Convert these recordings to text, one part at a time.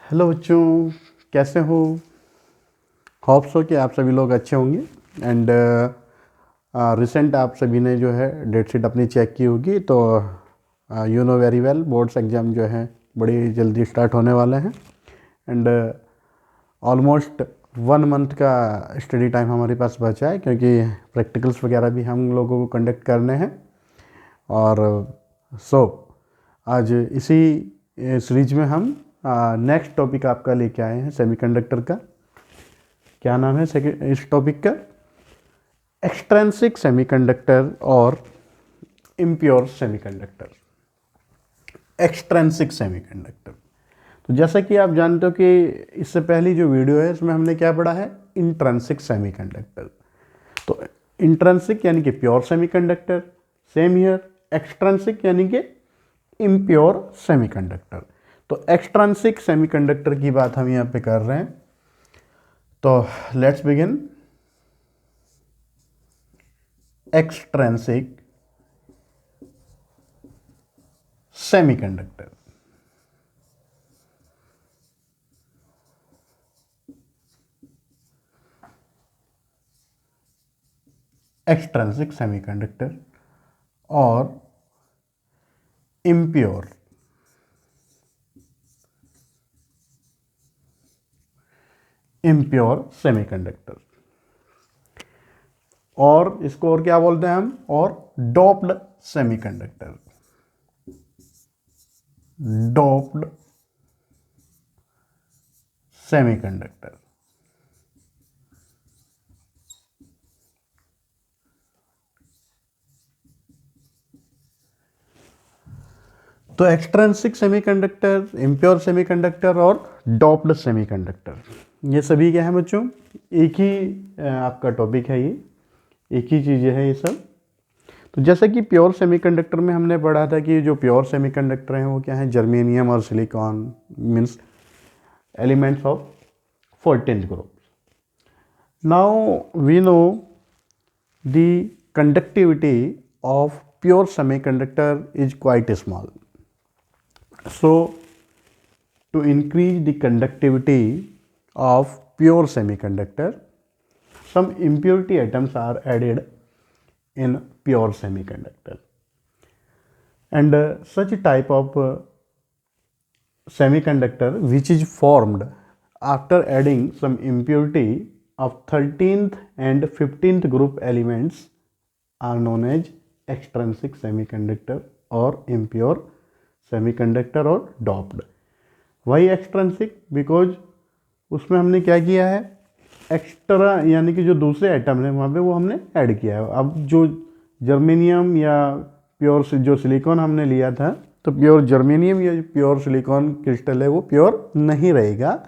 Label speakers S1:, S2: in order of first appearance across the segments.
S1: Hello बच्चों, कैसे हो? होप सो कि आप सभी लोग अच्छे होंगे। एंड रिसेंट आप सभी ने जो है डेट शीट अपनी चेक की होगी, तो you know very well boards exam जो है बड़ी जल्दी स्टार्ट होने वाले हैं। एंड ऑलमोस्ट 1 मंथ का स्टडी टाइम हमारे पास बचा है, क्योंकि प्रैक्टिकल्स वगैरह भी हम लोगों को कंडक्ट करने हैं। और सो आज इसी सीरीज में हम नेक्स्ट टॉपिक आपका लेके आए हैं सेमीकंडक्टर का। क्या नाम है इस टॉपिक का? एक्सट्रिंसिक सेमीकंडक्टर और इम्प्योर सेमीकंडक्टर। एक्सट्रिंसिक सेमीकंडक्टर, तो जैसा कि आप जानते हो कि इससे पहली जो वीडियो है इसमें हमने क्या पढ़ा है? Intrinsic semiconductor. तो इंट्रिंसिक यानी कि pure semiconductor, same here. Extrinsic यानी कि इम्प्योर सेमीकंडक्टर। तो एक्सट्रिंसिक सेमीकंडक्टर की बात हम यहाँ पे कर रहे हैं। तो let's begin. Extrinsic semiconductor. Extrinsic semiconductor और इम्प्योर सेमीकंडक्टर। और इसको और क्या बोलते हैं हम? और डोप्ड सेमीकंडक्टर। Doped semiconductor. तो एक्सट्रिंसिक सेमीकंडक्टर, इम्प्योर सेमीकंडक्टर और डोप्ड सेमीकंडक्टर, ये सभी क्या है बच्चों? एक ही आपका टॉपिक है, ये एक ही चीज़ है ये सब। तो जैसे कि प्योर सेमीकंडक्टर में हमने पढ़ा था कि जो प्योर सेमीकंडक्टर हैं वो क्या है? जर्मेनियम और silicon, means elements of 14th group. Now we know the conductivity of pure semiconductor is quite small. So to increase the conductivity of pure semiconductor, some impurity atoms are added in pure semiconductor. And such type of semiconductor which is formed after adding some impurity of 13th and 15th group elements are known as extrinsic semiconductor or impure semiconductor or doped. Why extrinsic? Because उसमें हमने क्या किया है? Extra यानी कि जो दूसरे item है वहाँ पे वो हमने ऐड किया है। अब जो जर्मेनियम या प्योर जो सिलिकॉन हमने लिया था, तो प्योर जर्मेनियम या प्योर सिलिकॉन क्रिस्टल है वो प्योर नहीं रहेगा,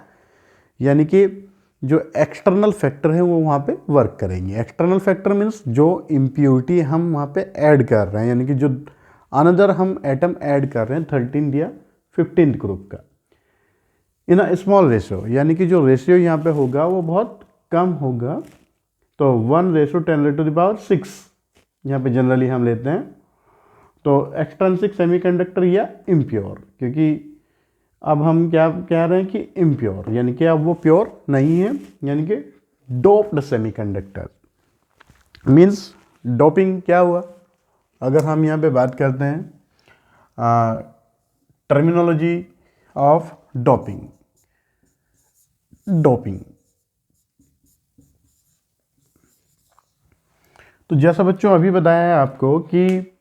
S1: यानी कि जो एक्सटर्नल फैक्टर है वो वहाँ पे वर्क करेंगे। एक्सटर्नल फैक्टर मीन्स जो इम्प्योरिटी हम वहाँ पे ऐड कर रहे हैं, यानी कि जो अनदर हम एटम ऐड कर रहे हैं 13 या 15 ग्रुप का, इन अ स्मॉल रेशियो, यानी कि जो रेशियो यहाँ पे होगा वो बहुत कम होगा। तो 1:10⁶ यहाँ पे जनरली हम लेते हैं। तो एक्सट्रिंसिक सेमीकंडक्टर या इम्प्योर, क्योंकि अब हम क्या कह रहे हैं कि इम्प्योर, यानी कि अब वो प्योर नहीं है, यानी कि डोप्ड सेमीकंडक्टर। मीन्स डोपिंग क्या हुआ? अगर हम यहाँ पे बात करते हैं टर्मिनोलॉजी ऑफ डोपिंग, डोपिंग, तो जैसा बच्चों अभी बताया है आपको कि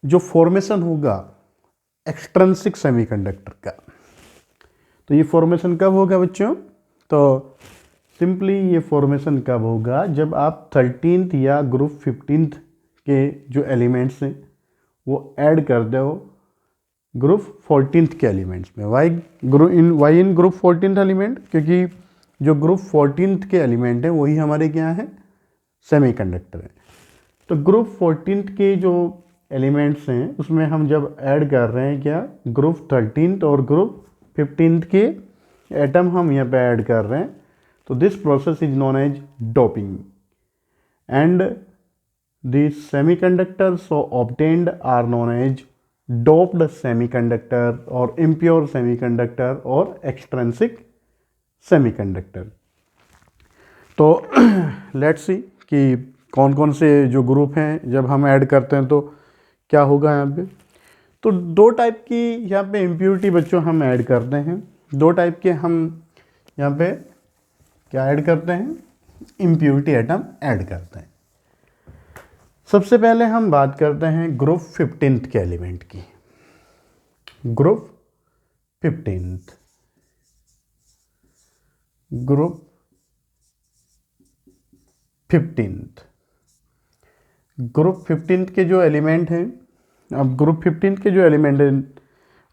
S1: जो फॉर्मेशन होगा एक्सट्रिंसिक सेमीकंडक्टर का, तो ये फॉर्मेशन कब होगा बच्चों? तो सिंपली ये फॉर्मेशन कब होगा? जब आप 13th या ग्रुप 15th के जो एलिमेंट्स हैं वो ऐड कर दो ग्रुप 14th के एलिमेंट्स में। वाई इन ग्रुप 14th एलिमेंट? क्योंकि जो ग्रुप 14th के एलिमेंट हैं वही हमारे क्या हैं? सेमीकंडक्टर हैं। तो ग्रुप 14th के जो एलिमेंट्स हैं उसमें हम जब ऐड कर रहे हैं क्या? ग्रुप 13th और ग्रुप 15th के एटम हम यहाँ पे ऐड कर रहे हैं। तो this process is known as doping, and the semiconductors so obtained are known as doped semiconductor और इम्प्योर सेमीकंडक्टर और एक्सट्रिंसिक सेमीकंडक्टर। तो लेट्स सी कि कौन कौन से जो ग्रुप हैं जब हम ऐड करते हैं तो क्या होगा यहाँ पे। तो दो टाइप की यहाँ पे इम्प्योरिटी बच्चों हम ऐड करते हैं, दो टाइप के हम यहाँ पे क्या ऐड करते हैं, इम्प्योरिटी एटम ऐड करते हैं। सबसे पहले हम बात करते हैं ग्रुप 15th के एलिमेंट की। Group 15th, group 15th, group 15th के जो एलिमेंट हैं, अब ग्रुप 15th के जो एलिमेंट हैं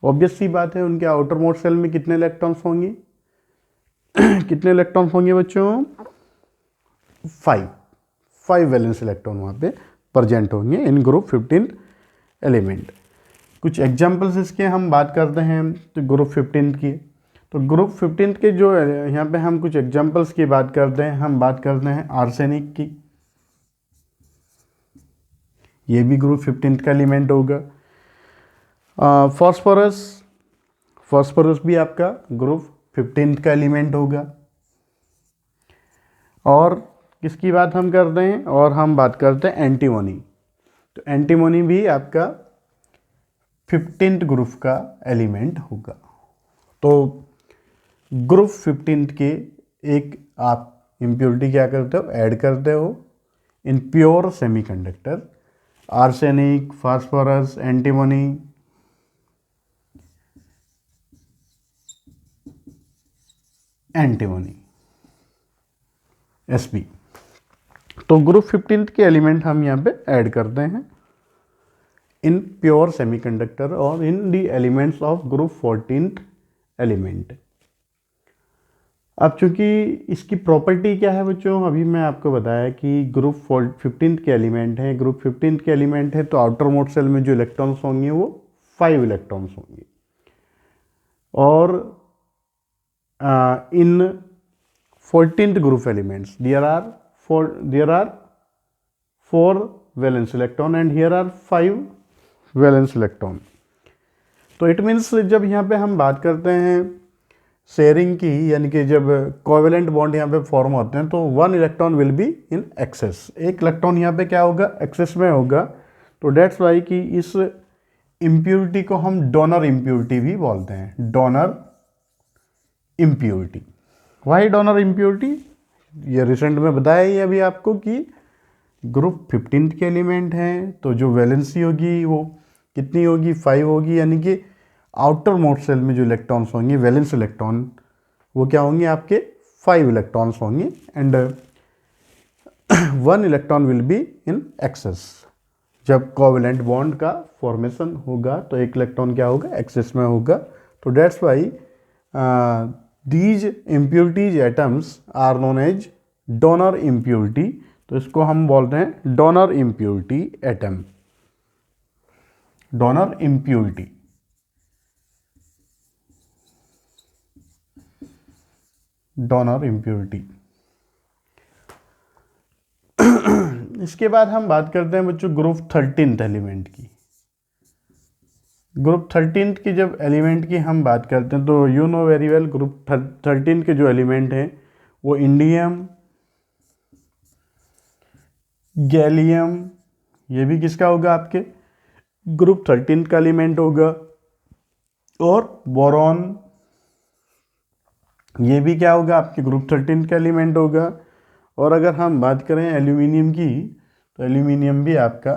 S1: ऑब्वियस सी बात है उनके आउटर मोस्ट शेल में कितने इलेक्ट्रॉन्स होंगे कितने इलेक्ट्रॉन्स होंगे बच्चों, 5 वैलेंस इलेक्ट्रॉन वहाँ पे प्रेजेंट होंगे इन ग्रुप 15th एलिमेंट। कुछ एग्जांपल्स इसके हम बात करते हैं तो ग्रुप 15th की, तो ग्रुप 15th के जो यहाँ पे हम कुछ एग्जांपल्स की बात करते हैं, हम बात करते हैं आर्सेनिक की, ये भी ग्रुप 15th का एलिमेंट होगा। फॉस्फोरस, फॉस्फोरस भी आपका ग्रुप 15th का एलिमेंट होगा। और किसकी बात हम करते हैं, और हम बात करते हैं एंटीमोनी, तो एंटीमोनी भी आपका 15th ग्रुप का एलिमेंट होगा। तो ग्रुप 15th के एक आप इम्प्योरिटी क्या करते हो, ऐड करते हो इन pure semiconductor, arsenic, phosphorus, antimony, antimony, Sp। तो ग्रुप 15th के एलिमेंट हम यहाँ पे ऐड करते हैं इन प्योर सेमीकंडक्टर और in the elements of group 14th element. अब चूंकि इसकी प्रॉपर्टी क्या है बच्चों, अभी मैं आपको बताया कि ग्रुप 15th के एलिमेंट है, ग्रुप 15th के एलिमेंट है तो आउटर मोस्ट शेल में जो इलेक्ट्रॉन्स होंगे वो 5 इलेक्ट्रॉन्स होंगे। और इन 14th group elements there are 4 valence electron and here are 5 valence electron। तो इट मीन्स जब यहाँ पे हम बात करते हैं शेयरिंग की, यानी कि जब कोवेलेंट बॉन्ड यहाँ पे फॉर्म होते हैं तो 1 electron will be in excess, एक इलेक्ट्रॉन यहाँ पे क्या होगा, एक्सेस में होगा। तो डेट्स वाई कि इस इम्प्योरिटी को हम डोनर इम्प्योरिटी भी बोलते हैं, donor impurity. Why donor impurity, ये रिसेंट में बताया ही अभी आपको कि ग्रुप 15th के एलिमेंट हैं तो जो वैलेंसी होगी वो कितनी होगी, 5 होगी, यानी कि आउटर मोस्ट शेल में जो इलेक्ट्रॉन्स होंगे वैलेंस इलेक्ट्रॉन वो क्या होंगे आपके 5 इलेक्ट्रॉन्स होंगे and 1 electron will be in excess. जब कोवेलेंट बॉन्ड का फॉर्मेशन होगा तो एक इलेक्ट्रॉन क्या होगा, एक्सेस में होगा। तो that's Y these impurities atoms are known as donor impurity। तो इसको हम बोलते हैं donor impurity atom, donor impurity. Donor impurity. इसके बाद हम बात करते हैं बच्चों ग्रुप 13th एलिमेंट की। ग्रुप 13th की जब एलिमेंट की हम बात करते हैं तो you know very well group 13 के जो एलिमेंट हैं वो इंडियम, गैलियम, ये भी किसका होगा, आपके ग्रुप 13 का एलिमेंट होगा। और बोरॉन, ये भी क्या होगा, आपके ग्रुप 13 का एलिमेंट होगा। और अगर हम बात करें एल्यूमिनियम की तो एल्यूमिनियम भी आपका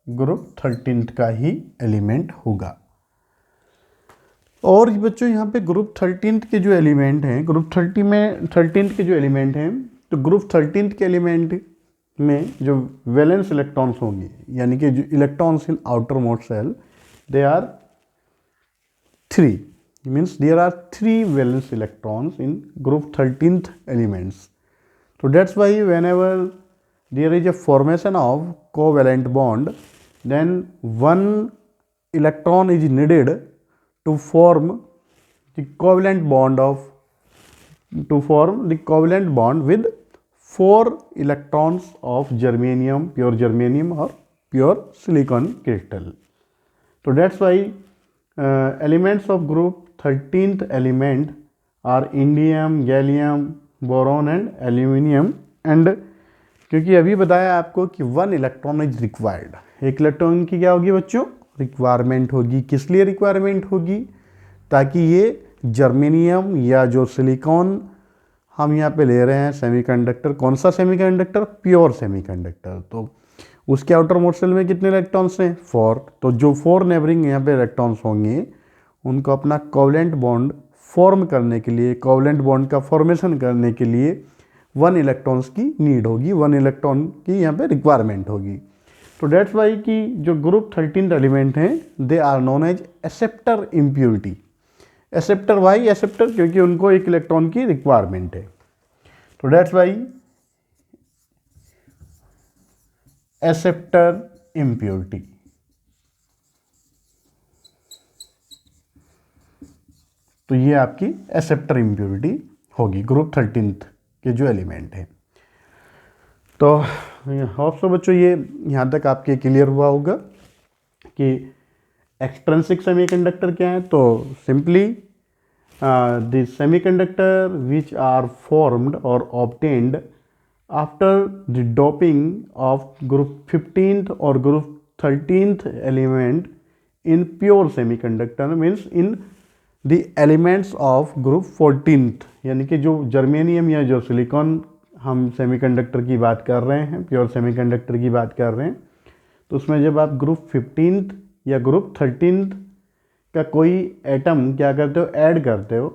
S1: ग्रुप 13 का ही एलिमेंट होगा। और बच्चों यहाँ पे ग्रुप 13 के जो एलिमेंट हैं, ग्रुप 13 के जो एलिमेंट हैं तो ग्रुप 13 के एलिमेंट में जो वैलेंस इलेक्ट्रॉन्स होंगे, यानी कि जो electrons in outermost shell they are 3, means there are 3 valence electrons in group 13th elements. तो that's why whenever there is a formation of covalent bond, then 1 electron is needed to form the covalent bond with 4 electrons of germanium, pure germanium or pure silicon crystal। तो that's why elements of group 13th element are indium, gallium, boron and aluminium. एंड क्योंकि अभी बताया आपको कि 1 electron is required, एक electron की क्या होगी बच्चों, रिक्वायरमेंट होगी। किस लिए रिक्वायरमेंट होगी, ताकि ये जर्मेनियम या जो सिलिकॉन हम यहाँ पे ले रहे हैं सेमीकंडक्टर, कौन सा सेमीकंडक्टर, प्योर सेमीकंडक्टर, तो उसके आउटर मोस्ट शेल में कितने इलेक्ट्रॉन्स हैं, 4। तो जो 4 नेबरिंग यहाँ पे इलेक्ट्रॉन्स होंगे उनको अपना कोवलेंट बॉन्ड फॉर्म करने के लिए, कोवलेंट बॉन्ड का फॉर्मेशन करने के लिए 1 इलेक्ट्रॉन्स की नीड होगी, 1 इलेक्ट्रॉन की यहाँ पे रिक्वायरमेंट होगी। तो डेट्स वाई कि जो ग्रुप 13th एलिमेंट हैं they are known as acceptor impurity. Acceptor why acceptor, क्योंकि उनको 1 इलेक्ट्रॉन की रिक्वायरमेंट है। तो डेट्स वाई एक्सेप्टर इम्प्योरिटी। तो ये आपकी एक्सेप्टर इम्प्योरिटी होगी ग्रुप 13th के जो एलिमेंट हैं। तो होप सो बच्चों ये यहाँ तक आपके क्लियर हुआ होगा कि एक्सट्रिंसिक सेमीकंडक्टर क्या है। तो simply the semiconductor which are formed और obtained after the doping of group 15th और group 13th element in pure semiconductor means in the elements of group 14th, यानी कि जो जर्मेनियम या जो सिलिकॉन हम सेमीकंडक्टर की बात कर रहे हैं, प्योर सेमीकंडक्टर की बात कर रहे हैं, तो उसमें जब आप ग्रुप 15th या ग्रुप 13th का कोई एटम क्या करते हो, ऐड करते हो,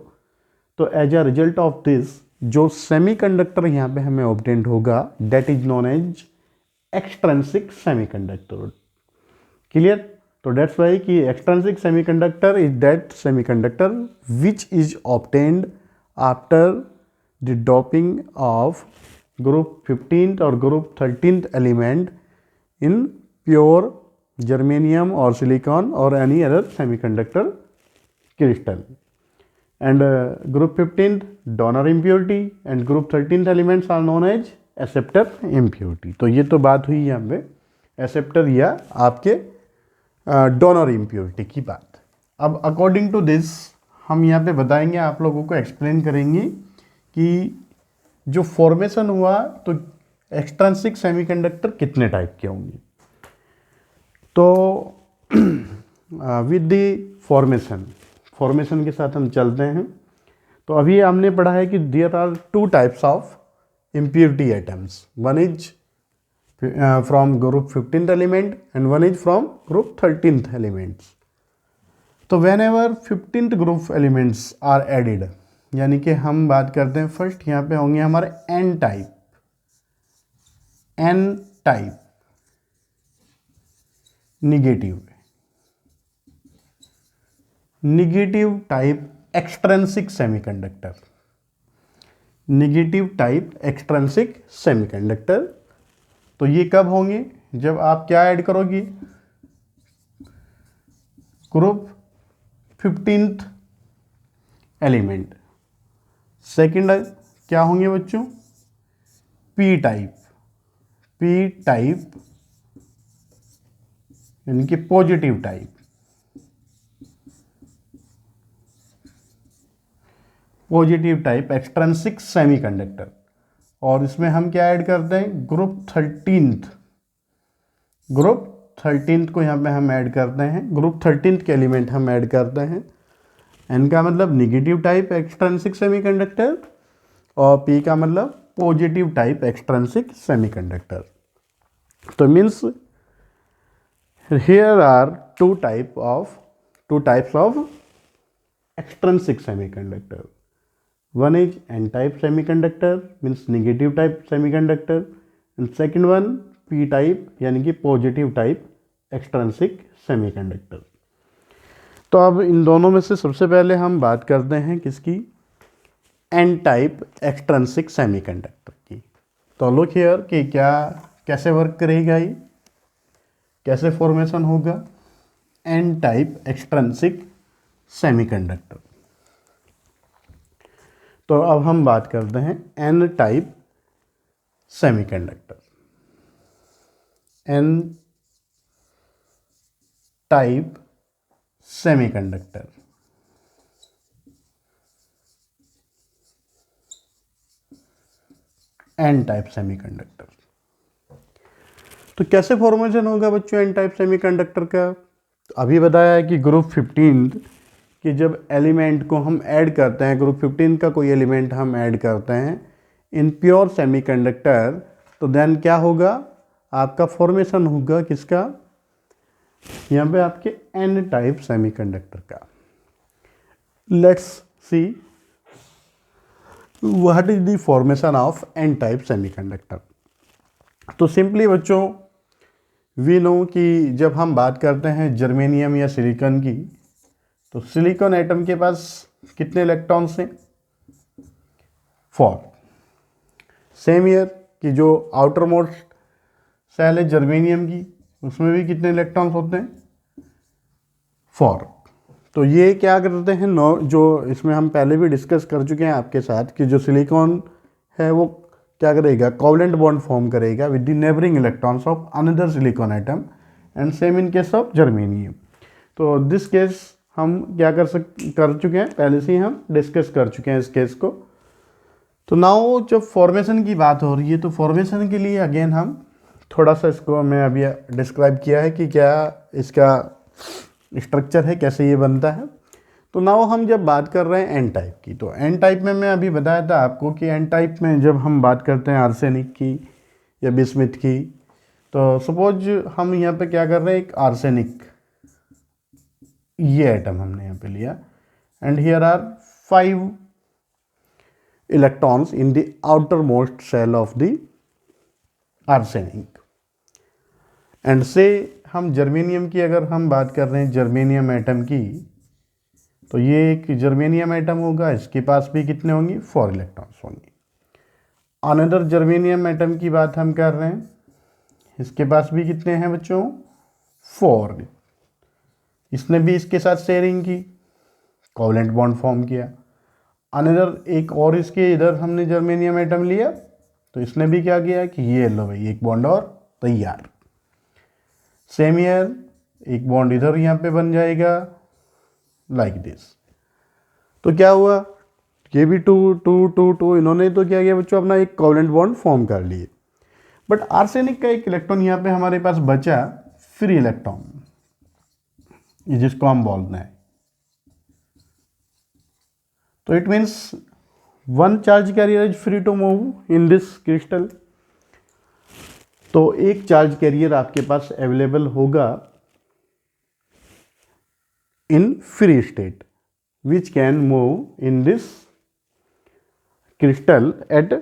S1: तो as a result of this जो सेमीकंडक्टर यहाँ पे हमें ऑब्टेन्ड होगा that is known as extrinsic semiconductor. Clear. तो डेट्स वाई कि extrinsic semiconductor is that semiconductor which is obtained after the doping of group 15th और group 13th element in pure germanium or silicon or any other semiconductor crystal. And group 15th donor impurity and group 13th elements are known as acceptor impurity. तो ये तो बात हुई यहाँ पे acceptor या आपके donor impurity की बात। अब according to this हम यहाँ पे बताएंगे, आप लोगों को एक्सप्लेन करेंगे कि जो फॉर्मेशन हुआ तो एक्सट्रिंसिक सेमीकंडक्टर कितने टाइप के होंगे। तो विद द फॉर्मेशन के साथ हम चलते हैं। तो अभी हमने पढ़ा है कि there are 2 types of impurity atoms, one is from group 15th element and one is from group 13th elements. तो whenever 15th group elements are added, यानी कि हम बात करते हैं फर्स्ट यहाँ पे होंगे हमारे n type negative type extrinsic semiconductor, negative type extrinsic semiconductor. तो ये कब होंगे, जब आप क्या ऐड करोगे, ग्रुप 15th एलिमेंट। सेकंड क्या होंगे बच्चों, पी टाइप यानी कि पॉजिटिव टाइप एक्सट्रिंसिक सेमीकंडक्टर। और इसमें हम क्या ऐड करते हैं, ग्रुप 13th को यहाँ पे हम ऐड करते हैं, ग्रुप 13th के एलिमेंट हम ऐड करते हैं। एन का मतलब निगेटिव टाइप एक्सट्रिंसिक सेमीकंडक्टर और पी का मतलब पॉजिटिव टाइप एक्सट्रिंसिक सेमीकंडक्टर। तो means here are two types of extrinsic semiconductor. One is n-type semiconductor means negative type semiconductor and second one p-type यानी कि positive type extrinsic semiconductor. तो अब इन दोनों में से सबसे पहले हम बात करते हैं किसकी, n-type extrinsic semiconductor की। तो लुक हियर कि क्या कैसे वर्क करेगा ये, कैसे फॉर्मेशन होगा एन टाइप एक्सट्रिंसिक सेमीकंडक्टर। तो अब हम बात करते हैं n type semiconductor. N type semiconductor. N type semiconductor. तो कैसे फॉर्मेशन होगा बच्चों एन टाइप सेमीकंडक्टर का? अभी बताया है कि ग्रुप 15 कि जब एलिमेंट को हम ऐड करते हैं, ग्रुप 15 का कोई एलिमेंट हम ऐड करते हैं इन प्योर सेमीकंडक्टर, तो देन क्या होगा, आपका फॉर्मेशन होगा किसका, यहाँ पे आपके एन टाइप सेमीकंडक्टर का। Let's see what is the formation of n type semiconductor. तो सिंपली बच्चों वी नो कि जब हम बात करते हैं जर्मेनियम या सिलिकॉन की, तो सिलिकॉन एटम के पास कितने इलेक्ट्रॉन्स हैं? 4। सेम ईयर कि जो आउटर मोस्ट सेल है जर्मेनियम की, उसमें भी कितने इलेक्ट्रॉन्स होते हैं? 4। तो ये क्या करते हैं, जो इसमें हम पहले भी डिस्कस कर चुके हैं आपके साथ कि जो सिलिकॉन है वो क्या करेगा, कोवलेंट बॉन्ड फॉर्म करेगा with the neighbouring electrons of another silicon atom and same in case of germanium. तो दिस केस हम क्या कर चुके हैं, पहले से ही हम डिस्कस कर चुके हैं इस केस को। तो नाउ जब फॉर्मेशन की बात हो रही है, तो फॉर्मेशन के लिए अगेन हम थोड़ा सा इसको मैं अभी डिस्क्राइब किया है कि क्या इसका स्ट्रक्चर है, कैसे ये बनता है। तो नाउ हम जब बात कर रहे हैं एन टाइप की, तो एन टाइप में मैं अभी बताया था आपको कि एन टाइप में जब हम बात करते हैं आर्सेनिक की या बिस्मिथ की, तो सपोज हम यहाँ पे क्या कर रहे हैं, एक आर्सेनिक ये एटम हमने यहाँ पे लिया and here are 5 electrons in the outermost shell of the arsenic. And say हम जर्मेनियम की अगर हम बात कर रहे हैं जर्मेनियम एटम की, तो ये एक जर्मेनियम एटम होगा, इसके पास भी कितने होंगे, 4 इलेक्ट्रॉन्स होंगे। अनदर जर्मेनियम एटम की बात हम कर रहे हैं, इसके पास भी कितने हैं बच्चों, 4। इसने भी इसके साथ शेयरिंग की, कोवलेंट बॉन्ड फॉर्म किया। अनदर एक और इसके इधर हमने जर्मेनियम एटम लिया, तो इसने भी क्या किया कि ये लो भाई एक बॉन्ड और तैयार। सेम ईयर एक बॉन्ड इधर यहाँ पे बन जाएगा लाइक दिस। तो क्या हुआ, ये भी 2 2 2 2 इन्होंने तो क्या किया बच्चों, अपना एक कोवलेंट बॉन्ड फॉर्म कर लिए। बट आर्सेनिक का एक इलेक्ट्रॉन यहाँ पे हमारे पास बचा, फ्री इलेक्ट्रॉन, जिसको हम बोलते हैं। तो it means 1 charge carrier is free to move in this crystal. तो एक चार्ज कैरियर आपके पास अवेलेबल होगा in free state which can move in this crystal at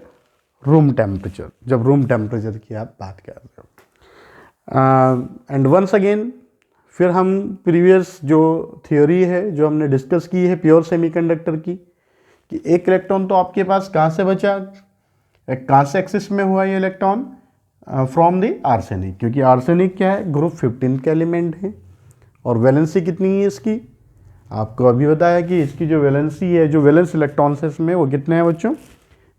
S1: room temperature, जब रूम टेम्परेचर की आप बात कर रहे हो। एंड वंस अगेन फिर हम प्रीवियस जो थ्योरी है जो हमने डिस्कस की है प्योर सेमीकंडक्टर की, कि एक इलेक्ट्रॉन तो आपके पास कहाँ से बचा, कहाँ से एक्सिस में हुआ ये इलेक्ट्रॉन, फ्रॉम द आर्सेनिक, क्योंकि आर्सेनिक क्या है, ग्रुप 15 का एलिमेंट है। और वैलेंसी कितनी है इसकी, आपको अभी बताया कि इसकी जो वैलेंसी है, जो वैलेंस इलेक्ट्रॉन्स है इसमें, वो कितने हैं बच्चों,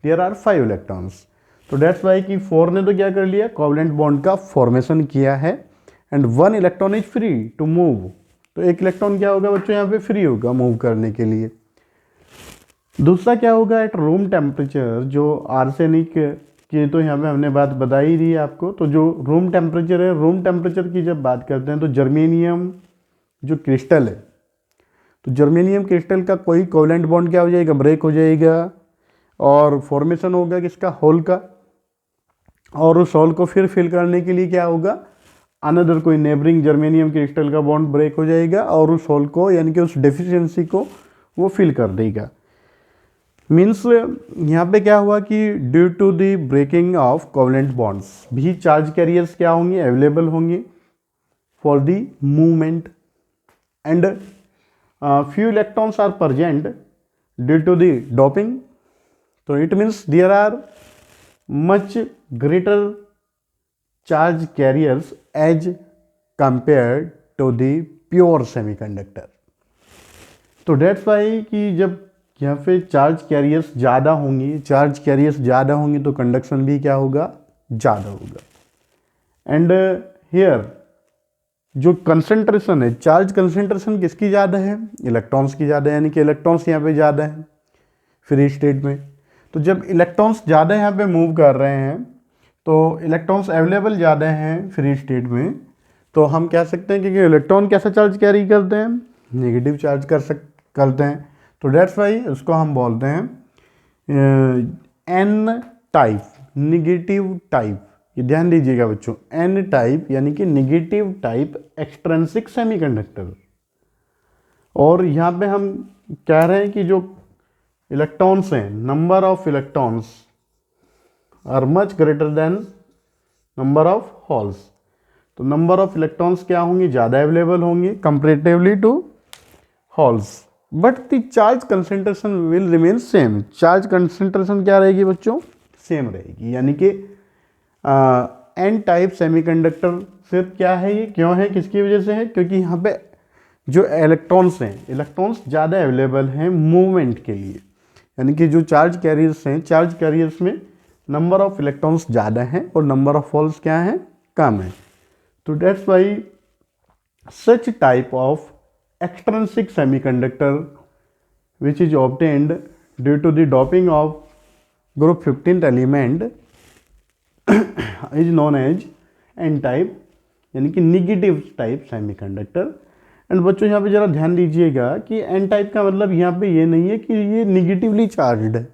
S1: देयर आर 5 इलेक्ट्रॉन्स। तो डेट्स वाई कि 4 ने तो क्या कर लिया, कोवलेंट बॉन्ड का फॉर्मेशन किया है and 1 electron is free to move. तो एक इलेक्ट्रॉन क्या होगा बच्चों, यहाँ पे फ्री होगा मूव करने के लिए। दूसरा क्या होगा, एट रूम टेम्परेचर, जो आर्सेनिक की तो यहाँ पे हमने बात बताई दी है आपको। तो जो रूम टेम्परेचर है, रूम टेम्परेचर की जब बात करते हैं तो जर्मेनियम जो क्रिस्टल है, तो जर्मेनियम क्रिस्टल का कोई कोवलेंट बॉन्ड क्या हो जाएगा, ब्रेक हो जाएगा और फॉर्मेशन होगा किसका, होल का। और उस होल को फिर फिल करने के लिए क्या होगा, अनदर कोई नेबरिंग जर्मेनियम क्रिस्टल का बॉन्ड ब्रेक हो जाएगा और उस होल को यानी कि उस डेफिशिएंसी को वो फिल कर देगा। मीन्स यहाँ पे क्या हुआ कि due to the breaking of covalent bonds भी चार्ज कैरियर्स क्या होंगे, अवेलेबल होंगे for the movement and few electrons are present due to the doping. So it means there are much greater charge carriers as compared to the pure semiconductor. तो that's why कि जब यहाँ पे charge carriers ज़्यादा होंगी, charge carriers ज़्यादा होंगी तो कंडक्शन भी क्या होगा, ज़्यादा होगा। एंड हियर जो कंसंट्रेशन है, चार्ज कंसंट्रेशन किसकी ज़्यादा है, इलेक्ट्रॉन्स की ज़्यादा है, यानी कि इलेक्ट्रॉन्स यहाँ पे ज़्यादा है फ्री स्टेट में। तो जब इलेक्ट्रॉन्स ज़्यादा यहाँ पे मूव कर रहे हैं तो इलेक्ट्रॉन्स अवेलेबल ज़्यादा हैं फ्री स्टेट में, तो हम कह सकते हैं कि इलेक्ट्रॉन कैसा चार्ज कैरी करते हैं, नेगेटिव चार्ज करते हैं। तो डेट्स वाई उसको हम बोलते हैं एन टाइप, निगेटिव टाइप। ये ध्यान दीजिएगा बच्चों, एन टाइप यानी कि निगेटिव टाइप एक्सट्रिंसिक सेमीकंडक्टर। और यहाँ पे हम कह रहे हैं कि जो इलेक्ट्रॉन्स हैं, number of electrons are much greater than number of holes. तो नंबर ऑफ इलेक्ट्रॉन्स क्या होंगे, ज़्यादा अवेलेबल होंगे comparatively to holes, but the charge concentration will remain same. Charge concentration क्या रहेगी बच्चों, सेम रहेगी। यानी कि एन टाइप सेमीकंडक्टर सिर्फ क्या है, ये क्यों है, किसकी वजह से है, क्योंकि यहाँ पे जो इलेक्ट्रॉन्स हैं, इलेक्ट्रॉन्स ज़्यादा अवेलेबल हैं मूवमेंट के लिए। यानी कि जो चार्ज कैरियर्स हैं, चार्ज कैरियर्स में नंबर ऑफ इलेक्ट्रॉन्स ज़्यादा हैं और नंबर ऑफ होल्स क्या हैं, कम है। तो that's why such type of extrinsic semiconductor which is obtained due to the doping of group 15th element is known as n type, यानी कि निगेटिव टाइप सेमीकंडक्टर। एंड बच्चों यहाँ पे जरा ध्यान दीजिएगा कि n टाइप का मतलब यहाँ पे ये नहीं है कि ये निगेटिवली चार्ज्ड है,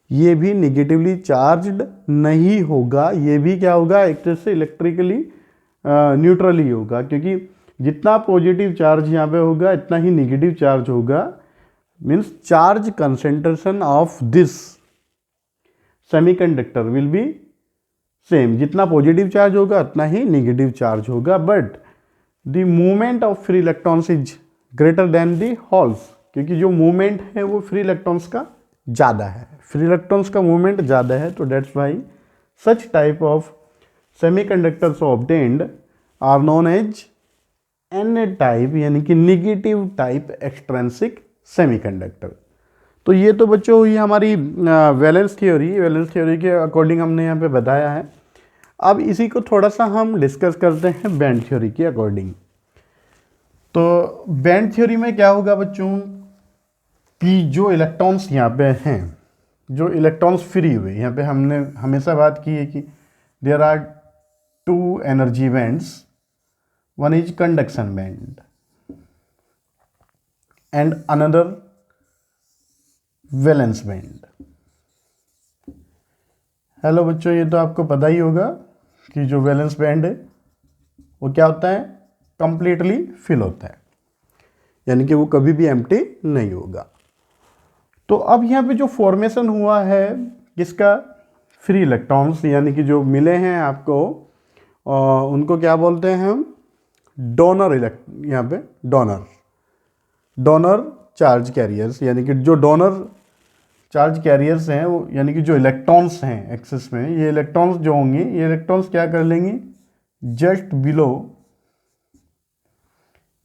S1: ये भी निगेटिवली चार्ज्ड नहीं होगा, ये भी क्या होगा, एक तरह से इलेक्ट्रिकली न्यूट्रल ही होगा, क्योंकि जितना पॉजिटिव चार्ज यहाँ पे होगा इतना ही नेगेटिव चार्ज होगा। Means charge concentration of this semiconductor will be same, जितना पॉजिटिव चार्ज होगा उतना ही नेगेटिव चार्ज होगा, but the movement of free electrons is greater than the holes, क्योंकि जो मूवमेंट है वो फ्री इलेक्ट्रॉन्स का ज़्यादा है, फ्री इलेक्ट्रॉन्स का मूवमेंट ज़्यादा है। तो that's why such type of semiconductors obtained are known as n type, यानी कि निगेटिव टाइप एक्सट्रिंसिक सेमीकंडक्टर। तो ये तो बच्चों हुई हमारी वैलेंस थ्योरी, वैलेंस थ्योरी के अकॉर्डिंग हमने यहाँ पे बताया है। अब इसी को थोड़ा सा हम डिस्कस करते हैं बैंड थ्योरी के अकॉर्डिंग। तो बैंड थ्योरी में क्या होगा बच्चों कि जो इलेक्ट्रॉन्स यहाँ पे हैं, जो इलेक्ट्रॉन्स फ्री हुए, यहाँ पे हमने हमेशा बात की है कि there are two energy bands, one is conduction band and another valence band। Hello बच्चों, ये तो आपको पता ही होगा कि जो वैलेंस बैंड है वो क्या होता है, कंप्लीटली फिल होता है, यानी कि वो कभी भी एम्प्टी नहीं होगा। तो अब यहाँ पे जो फॉर्मेशन हुआ है किसका, फ्री इलेक्ट्रॉन्स, यानी कि जो मिले हैं आपको उनको क्या बोलते हैं हम, डोनर यहाँ पे डोनर चार्ज कैरियर्स, यानी कि जो डोनर चार्ज कैरियर्स हैं वो, यानी कि जो इलेक्ट्रॉन्स हैं एक्सेस में, ये इलेक्ट्रॉन्स जो होंगे, ये इलेक्ट्रॉन्स क्या कर लेंगे, just below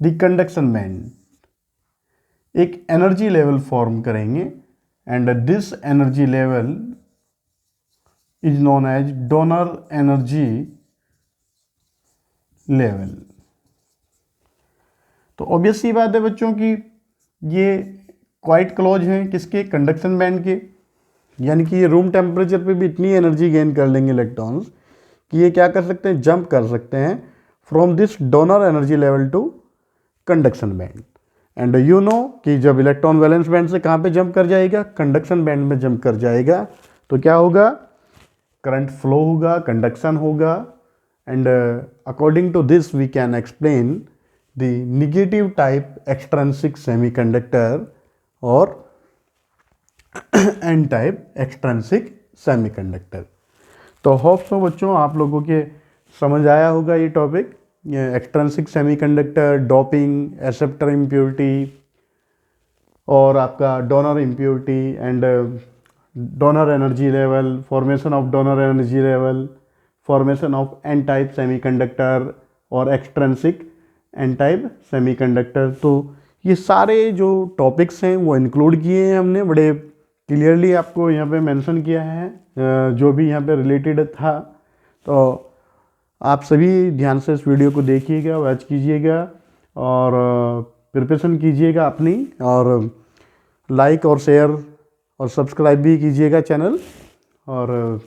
S1: the conduction band एक एनर्जी लेवल फॉर्म करेंगे, and this energy level is known as donor energy level. तो ऑब्वियस सी बात है बच्चों कि ये क्वाइट क्लोज हैं किसके, कंडक्शन बैंड के, यानी कि ये रूम टेम्परेचर पे भी इतनी एनर्जी गेन कर लेंगे इलेक्ट्रॉन्स कि ये क्या कर सकते हैं, जंप कर सकते हैं from this donor energy level to conduction band. And you know कि जब इलेक्ट्रॉन वैलेंस बैंड से कहाँ पे जंप कर जाएगा, कंडक्शन बैंड में जंप कर जाएगा, तो क्या होगा, करंट फ्लो होगा, कंडक्शन होगा। And according to this we can explain the negative type extrinsic semiconductor और n type extrinsic semiconductor। तो होप सो बच्चों आप लोगों के समझ आया होगा ये topic, extrinsic semiconductor, doping, acceptor impurity और आपका donor impurity and donor energy level, formation of donor energy level, formation of n type semiconductor और एक्सट्रिंसिक एन टाइप सेमीकंडक्टर। तो ये सारे जो टॉपिक्स हैं वो इंक्लूड किए हैं हमने, बड़े क्लियरली आपको यहाँ पे मेंशन किया है जो भी यहाँ पे रिलेटेड था। तो आप सभी ध्यान से इस वीडियो को देखिएगा, वॉच कीजिएगा और प्रिपरेशन कीजिएगा अपनी, और लाइक और शेयर और सब्सक्राइब भी कीजिएगा चैनल। और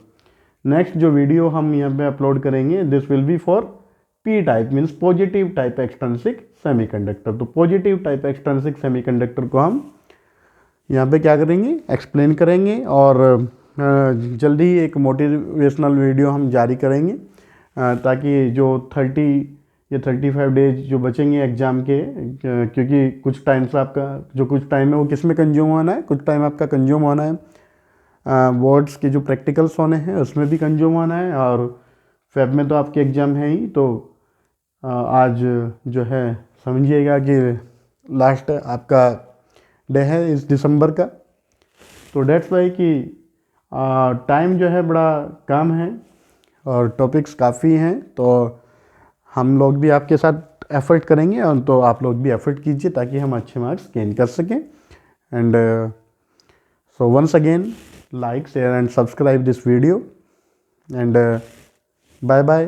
S1: नेक्स्ट जो वीडियो हम यहाँ पे अपलोड करेंगे, this will be for P type, means positive type extrinsic semiconductor. तो पॉजिटिव टाइप एक्सट्रिंसिक सेमीकंडक्टर को हम यहाँ पे क्या करेंगे, एक्सप्लेन करेंगे, और जल्दी ही एक मोटिवेशनल वीडियो हम जारी करेंगे, ताकि जो 30 या 35 डेज जो बचेंगे एग्ज़ाम के, क्योंकि कुछ टाइम से आपका जो कुछ टाइम है वो किस में कंज्यूम होना है, कुछ टाइम आपका कंज्यूम होना है बोर्ड्स के जो प्रैक्टिकल्स होने हैं उसमें भी कंज्यूम होना है, और फेब में तो आपके एग्ज़ाम है ही। तो आज जो है समझिएगा कि लास्ट आपका डे है इस दिसंबर का। तो डेट्स वाई कि टाइम जो है बड़ा कम है और टॉपिक्स काफ़ी हैं, तो हम लोग भी आपके साथ एफर्ट करेंगे, और तो आप लोग भी एफर्ट कीजिए ताकि हम अच्छे मार्क्स गेन कर सकें। And so once again, like, share and subscribe this video, and bye bye.